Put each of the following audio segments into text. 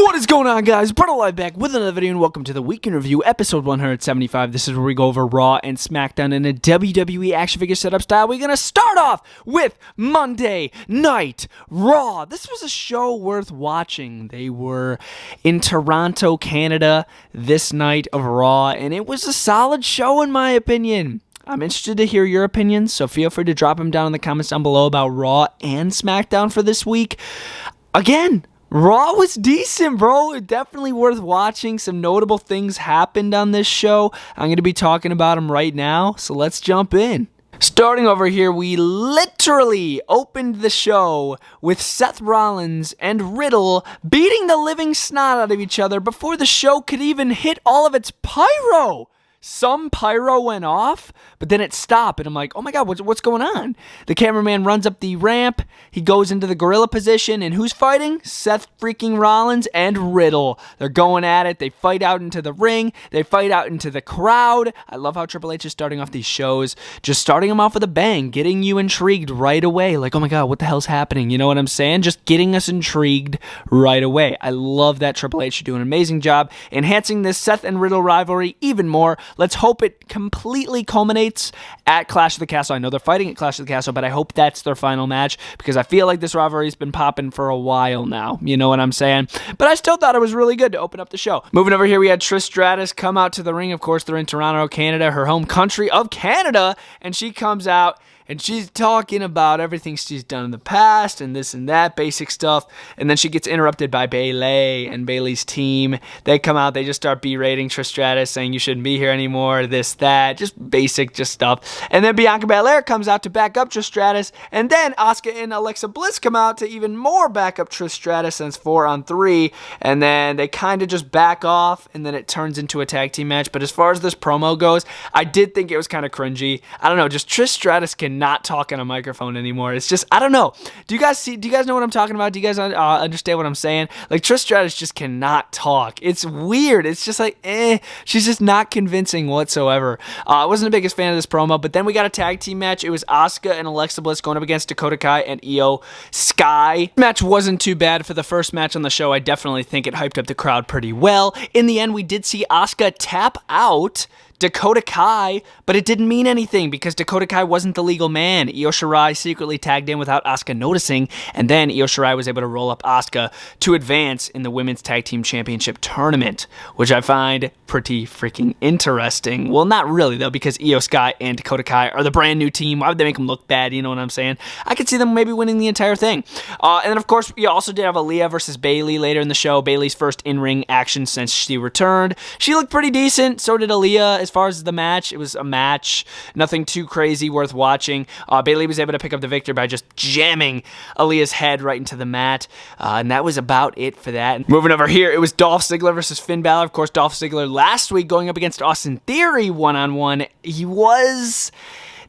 What is going on, guys? BrettO Live back with another video, and welcome to the Week in Review, episode 175. This is where we go over Raw and SmackDown in a WWE action figure setup style. We're going to start off with Monday Night Raw. This was a show worth watching. They were in Toronto, Canada, this night of Raw, and it was a solid show in my opinion. I'm interested to hear your opinions, so feel free to drop them down in the comments down below about Raw and SmackDown for this week. Again, Raw was decent, bro. Definitely worth watching. Some notable things happened on this show. I'm going to be talking about them right now, so let's jump in. Starting over here, we literally opened the show with Seth Rollins and Riddle beating the living snot out of each other before the show could even hit all of its pyro. Some pyro went off, but then it stopped, and I'm like, oh my god, what's going on? The cameraman runs up the ramp, he goes into the gorilla position, and who's fighting? Seth freaking Rollins and Riddle. They're going at it, they fight out into the ring, they fight out into the crowd. I love how Triple H is starting off these shows, just starting them off with a bang, getting you intrigued right away, like, oh my god, what the hell's happening? You know what I'm saying? Just getting us intrigued right away. I love that Triple H. You're doing an amazing job enhancing this Seth and Riddle rivalry even more. Let's hope it completely culminates at Clash of the Castle. I know they're fighting at Clash of the Castle, but I hope that's their final match because I feel like this rivalry's been popping for a while now. You know what I'm saying? But I still thought it was really good to open up the show. Moving over here, we had Trish Stratus come out to the ring. Of course, they're in Toronto, Canada, her home country of Canada, and she comes out and she's talking about everything she's done in the past and this and that, basic stuff. And then she gets interrupted by Bayley and Bayley's team. They come out, they just start berating Trish Stratus, saying you shouldn't be here anymore, this, that, just basic, just stuff. And then Bianca Belair comes out to back up Trish Stratus. And then Asuka and Alexa Bliss come out to even more back up Trish Stratus, since 4-on-3. And then they kind of just back off, and then it turns into a tag team match. But as far as this promo goes, I did think it was kind of cringy. I don't know, just Trish Stratus can not talk on a microphone anymore. It's just, I don't know. Do you guys know what I'm talking about? Do you guys understand what I'm saying? Like, Trish Stratus just cannot talk. It's weird. It's just like, she's just not convincing whatsoever. I wasn't the biggest fan of this promo, but then we got a tag team match. It was Asuka and Alexa Bliss going up against Dakota Kai and Io Sky. Match wasn't too bad for the first match on the show. I definitely think it hyped up the crowd pretty well. In the end, we did see Asuka tap out Dakota Kai, but it didn't mean anything because Dakota Kai wasn't the legal man. Io Shirai secretly tagged in without Asuka noticing, and then Io Shirai was able to roll up Asuka to advance in the Women's Tag Team Championship tournament, which I find pretty freaking interesting. Well, not really, though, because Io Sky and Dakota Kai are the brand new team. Why would they make them look bad? You know what I'm saying? I could see them maybe winning the entire thing. And then, of course, we also did have Aaliyah versus Bayley later in the show. Bayley's first in-ring action since she returned. She looked pretty decent. So did Aaliyah. As far as the match, it was a match. Nothing too crazy, worth watching. Bayley was able to pick up the victory by just jamming Aaliyah's head right into the mat. And that was about it for that. Moving over here, it was Dolph Ziggler versus Finn Balor. Of course, Dolph Ziggler last week going up against Austin Theory one-on-one. He was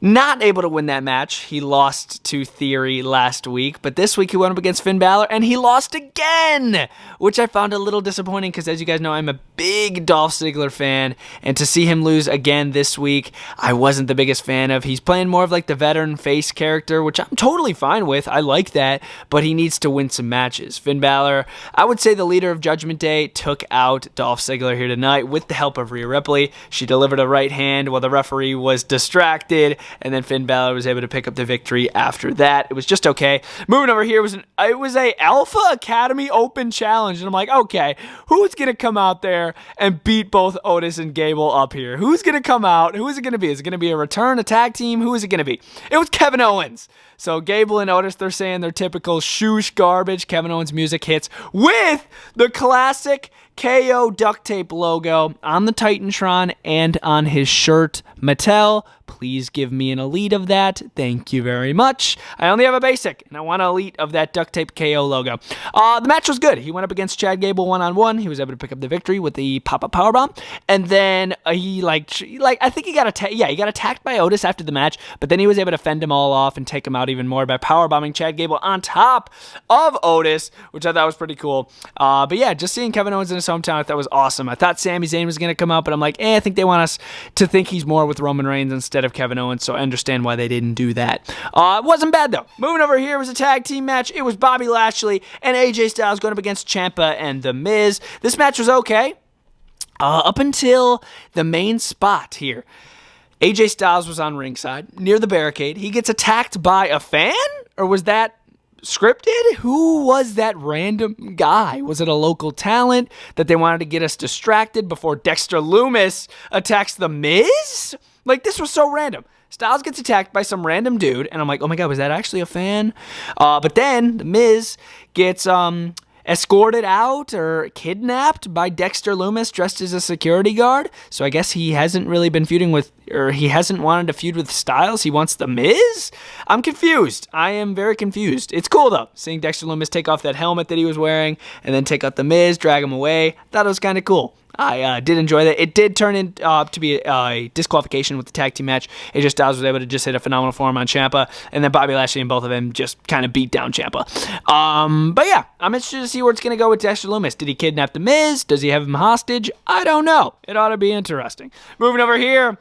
not able to win that match. He lost to Theory last week, but this week he went up against Finn Balor, and he lost again, which I found a little disappointing because, as you guys know, I'm a big Dolph Ziggler fan, and to see him lose again this week, I wasn't the biggest fan of. He's playing more of like the veteran face character, which I'm totally fine with. I like that, but he needs to win some matches. Finn Balor, I would say the leader of Judgment Day, took out Dolph Ziggler here tonight with the help of Rhea Ripley. She delivered a right hand while the referee was distracted, and then Finn Balor was able to pick up the victory after that. It was just okay. Moving over here, it was a Alpha Academy Open Challenge, and I'm like, okay, who's going to come out there and beat both Otis and Gable up here? Who's going to come out? Who is it going to be? Is it going to be a return, a tag team? Who is it going to be? It was Kevin Owens. So Gable and Otis, they're saying their typical shoosh garbage. Kevin Owens music hits with the classic KO duct tape logo on the Titantron and on his shirt. Mattel, please give me an elite of that. Thank you very much. I only have a basic, and I want an elite of that duct tape KO logo. The match was good. He went up against Chad Gable one-on-one. He was able to pick up the victory with the pop-up powerbomb, and then he I think he got attacked by Otis after the match, but then he was able to fend him all off and take him out even more by powerbombing Chad Gable on top of Otis, which I thought was pretty cool. But yeah, just seeing Kevin Owens in his hometown, I thought was awesome. I thought Sami Zayn was going to come out, but I'm like, I think they want us to think he's more with Roman Reigns instead instead of Kevin Owens, so I understand why they didn't do that. It wasn't bad, though. Moving over here was a tag team match. It was Bobby Lashley and AJ Styles going up against Ciampa and The Miz. This match was okay up until the main spot here. AJ Styles was on ringside near the barricade. He gets attacked by a fan? Or was that scripted? Who was that random guy? Was it a local talent that they wanted to get us distracted before Dexter Lumis attacks The Miz? Like, this was so random. Styles gets attacked by some random dude, and I'm like, oh my god, was that actually a fan? But then The Miz gets escorted out or kidnapped by Dexter Lumis dressed as a security guard. So I guess he hasn't really been feuding with, or he hasn't wanted to feud with Styles. He wants The Miz? I'm confused. I am very confused. It's cool though, seeing Dexter Lumis take off that helmet that he was wearing and then take out The Miz, drag him away. Thought it was kind of cool. I did enjoy that. It did turn in to be a disqualification with the tag team match. AJ Styles was able to just hit a phenomenal form on Ciampa, and then Bobby Lashley and both of them just kind of beat down Ciampa. But yeah, I'm interested to see where it's going to go with Dexter Lumis. Did he kidnap The Miz? Does he have him hostage? I don't know. It ought to be interesting. Moving over here,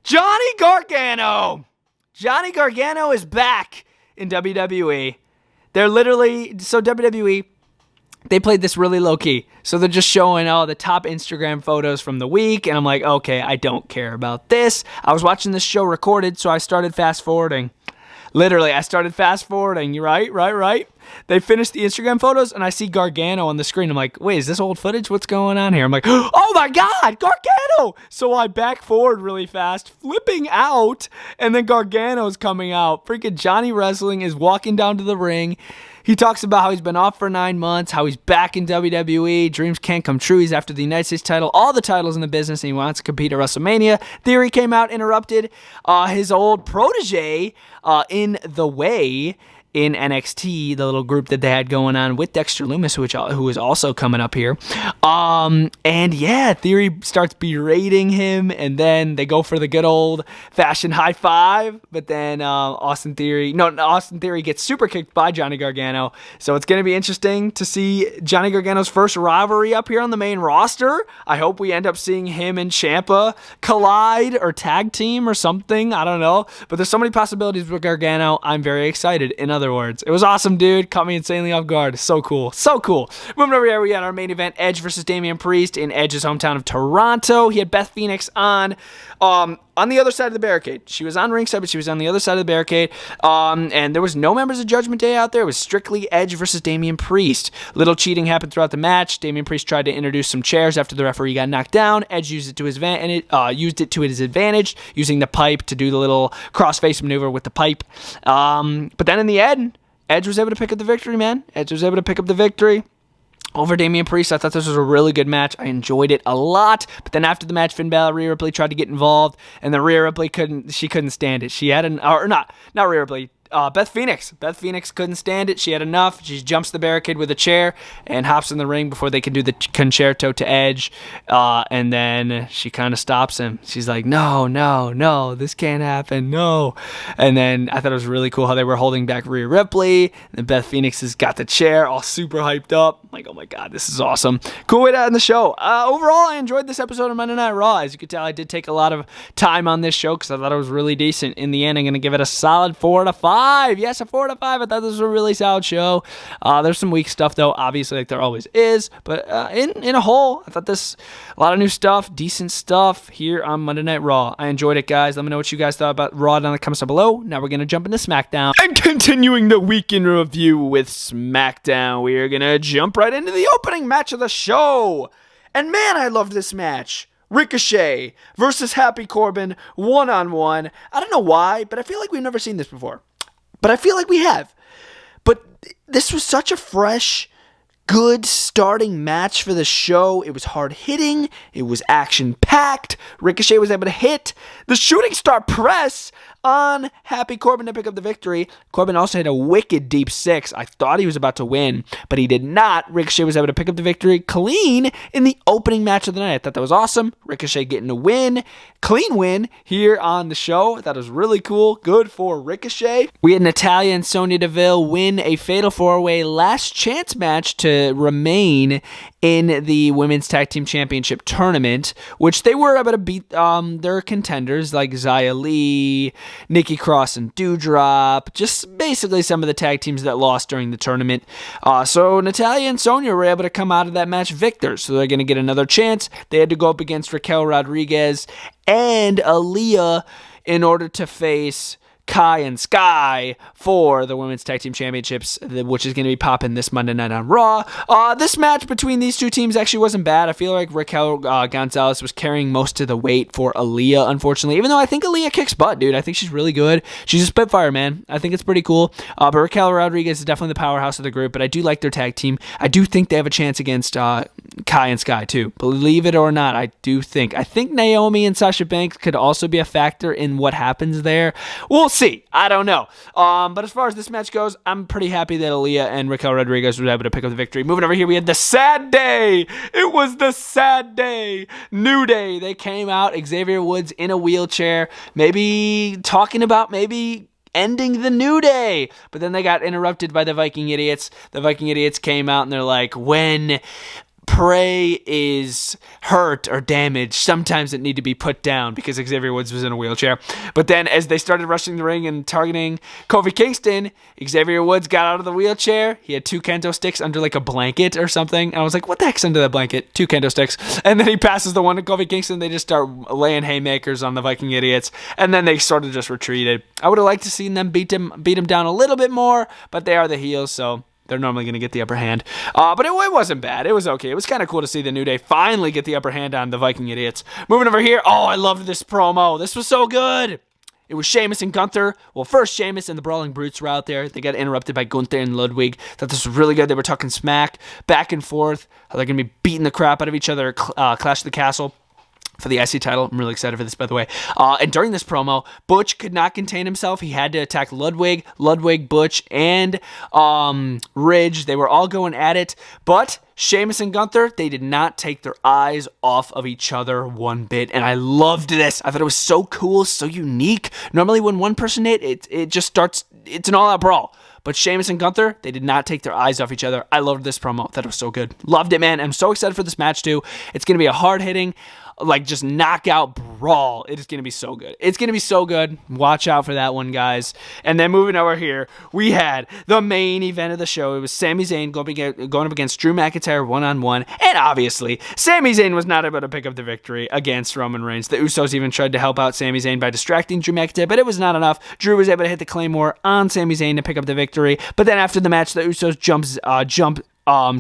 Johnny Gargano. Johnny Gargano is back in WWE. They're literally, so WWE, they played this really low-key. So they're just showing all the top Instagram photos from the week, and I'm like, okay, I don't care about this. I was watching this show recorded, so I started fast-forwarding. Literally, I started fast-forwarding. You right? They finished the Instagram photos, and I see Gargano on the screen. I'm like, wait, is this old footage? What's going on here? I'm like, oh my god, Gargano! So I back forward really fast, flipping out, and then Gargano's coming out. Freaking Johnny Wrestling is walking down to the ring. He talks about how he's been off for 9 months, how he's back in WWE, dreams can't come true, he's after the United States title, all the titles in the business, and he wants to compete at WrestleMania. Theory came out, interrupted his old protege in The Way in NXT, the little group that they had going on with Dexter Lumis, who is also coming up here. And yeah, Theory starts berating him, and then they go for the good old-fashioned high five, but then Austin Theory gets super kicked by Johnny Gargano, so it's going to be interesting to see Johnny Gargano's first rivalry up here on the main roster. I hope we end up seeing him and Ciampa collide or tag team or something, I don't know, but there's so many possibilities with Gargano. I'm very excited. In other words, it was awesome, dude. Caught me insanely off guard. So cool. Moving over here, we had our main event, Edge versus Damien Priest in Edge's hometown of Toronto. He had Beth Phoenix on the other side of the barricade. She was on ringside, but she was on the other side of the barricade. And there was no members of Judgment Day out there. It was strictly Edge versus Damien Priest. Little cheating happened throughout the match. Damien Priest tried to introduce some chairs after the referee got knocked down. Edge used it to his advantage, using the pipe to do the little cross-face maneuver with the pipe. But then in the end, Edge was able to pick up the victory, man. Edge was able to pick up the victory over Damien Priest. I thought this was a really good match. I enjoyed it a lot. But then after the match, Rhea Ripley tried to get involved, and then Rhea Ripley couldn't stand it. She had not Rhea Ripley. Beth Phoenix. Beth Phoenix couldn't stand it. She had enough. She jumps the barricade with a chair and hops in the ring before they can do the concerto to Edge. And then she kind of stops him. She's like, no, this can't happen, no. And then I thought it was really cool how they were holding back Rhea Ripley. And Beth Phoenix has got the chair all super hyped up. I'm like, oh my god, this is awesome. Cool way to end the show. Overall, I enjoyed this episode of Monday Night Raw. As you can tell, I did take a lot of time on this show because I thought it was really decent. In the end, I'm going to give it a solid 4 out of 5. Yes, a 4 out of 5. I thought this was a really solid show. There's some weak stuff, though, obviously, like there always is. But in a whole, I thought this, a lot of new stuff, decent stuff here on Monday Night Raw. I enjoyed it, guys. Let me know what you guys thought about Raw down in the comments down below. Now we're going to jump into SmackDown. And continuing the week in review with SmackDown, we are going to jump right into the opening match of the show. And man, I loved this match. Ricochet versus Happy Corbin, one-on-one. I don't know why, but I feel like we've never seen this before. But I feel like we have. But this was such a fresh, good starting match for the show. It was hard-hitting. It was action-packed. Ricochet was able to hit the shooting star press on Happy Corbin to pick up the victory. Corbin also hit a wicked deep 6. I thought he was about to win, but he did not. Ricochet was able to pick up the victory clean in the opening match of the night. I thought that was awesome. Ricochet getting a win, clean win here on the show. I thought it was really cool. Good for Ricochet. We had Natalya and Sonya Deville win a Fatal 4-Way last chance match to to remain in the Women's Tag Team Championship tournament, which they were able to beat their contenders like Xia Li, Nikki Cross, and Doudrop, just basically some of the tag teams that lost during the tournament. So Natalya and Sonya were able to come out of that match victors, so they're going to get another chance. They had to go up against Raquel Rodriguez and Aaliyah in order to face Kai and Sky for the Women's Tag Team Championships, which is going to be popping this Monday night on Raw. This match between these two teams actually wasn't bad. I feel like Raquel Gonzalez was carrying most of the weight for Aaliyah, unfortunately, even though I think Aaliyah kicks butt, dude. I think she's really good. She's a Spitfire, man. I think it's pretty cool. But Raquel Rodriguez is definitely the powerhouse of the group, but I do like their tag team. I do think they have a chance against Kai and Sky, too. Believe it or not, I do think. I think Naomi and Sasha Banks could also be a factor in what happens there. We'll see. I don't know. But as far as this match goes, I'm pretty happy that Aaliyah and Raquel Rodriguez were able to pick up the victory. Moving over here, we had the sad day. It was the sad day. New Day. They came out. Xavier Woods in a wheelchair. Maybe talking about ending the New Day. But then they got interrupted by the Viking Idiots. The Viking Idiots came out and they're like, when prey is hurt or damaged, sometimes it need to be put down, because Xavier Woods was in a wheelchair. But then as they started rushing the ring and targeting Kofi Kingston, Xavier Woods got out of the wheelchair. He had 2 kendo sticks under like a blanket or something. And I was like, what the heck's under that blanket? 2 kendo sticks. And then he passes the one to Kofi Kingston. They just start laying haymakers on the Viking Idiots. And then they sort of just retreated. I would have liked to see them beat him down a little bit more, but they are the heels, so they're normally going to get the upper hand. But it wasn't bad. It was okay. It was kind of cool to see the New Day finally get the upper hand on the Viking Idiots. Moving over here. Oh, I loved this promo. This was so good. It was Sheamus and Gunther. Well, first, Sheamus and the Brawling Brutes were out there. They got interrupted by Gunther and Ludwig. Thought this was really good. They were talking smack, back and forth, how they're going to be beating the crap out of each other at Clash of the Castle for the IC title. I'm really excited for this, by the way. And during this promo, Butch could not contain himself. He had to attack Ludwig, Butch, and Ridge. They were all going at it. But Sheamus and Gunther, they did not take their eyes off of each other one bit. And I loved this. I thought it was so cool, so unique. Normally when one person it just starts, it's an all-out brawl. But Sheamus and Gunther, they did not take their eyes off each other. I loved this promo. That was so good. Loved it, man. I'm so excited for this match, too. It's going to be a hard-hitting, just knockout brawl. It is going to be so good. It's going to be so good. Watch out for that one, guys. And then moving over here, we had the main event of the show. It was Sami Zayn going up against Drew McIntyre one-on-one. And obviously, Sami Zayn was not able to pick up the victory against Roman Reigns. The Usos even tried to help out Sami Zayn by distracting Drew McIntyre, but it was not enough. Drew was able to hit the Claymore on Sami Zayn to pick up the victory. But then after the match, the Usos jump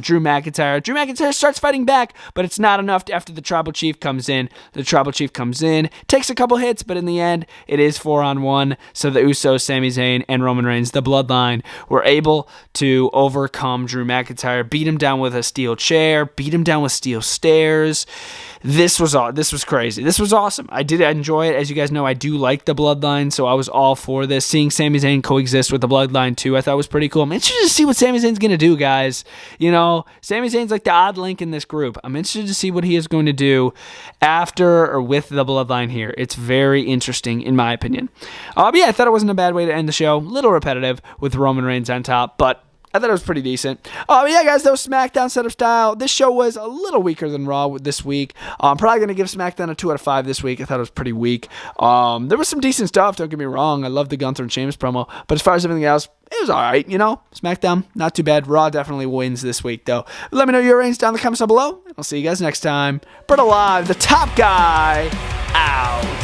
Drew McIntyre. Drew McIntyre starts fighting back, but it's not enough after the Tribal Chief comes in. The Tribal Chief comes in, takes a couple hits, but in the end, it is 4-on-1. So the Usos, Sami Zayn, and Roman Reigns, the Bloodline, were able to overcome Drew McIntyre, beat him down with a steel chair, beat him down with steel stairs. This was crazy. This was awesome. I did enjoy it. As you guys know, I do like the Bloodline, so I was all for this. Seeing Sami Zayn coexist with the Bloodline too, I thought was pretty cool. I'm interested to see what Sami Zayn's going to do, guys. You know, Sami Zayn's like the odd link in this group. I'm interested to see what he is going to do after or with the Bloodline here. It's very interesting, in my opinion. But yeah, I thought it wasn't a bad way to end the show. A little repetitive with Roman Reigns on top, but I thought it was pretty decent. But yeah, guys, that was SmackDown Setup Style. This show was a little weaker than Raw this week. I'm probably going to give SmackDown a 2 out of 5 this week. I thought it was pretty weak. There was some decent stuff, don't get me wrong. I love the Gunther and Sheamus promo. But as far as everything else, it was alright, you know. SmackDown, not too bad. Raw definitely wins this week, though. Let me know your ratings down in the comments down below. I'll see you guys next time. BrettO Live, the top guy, out.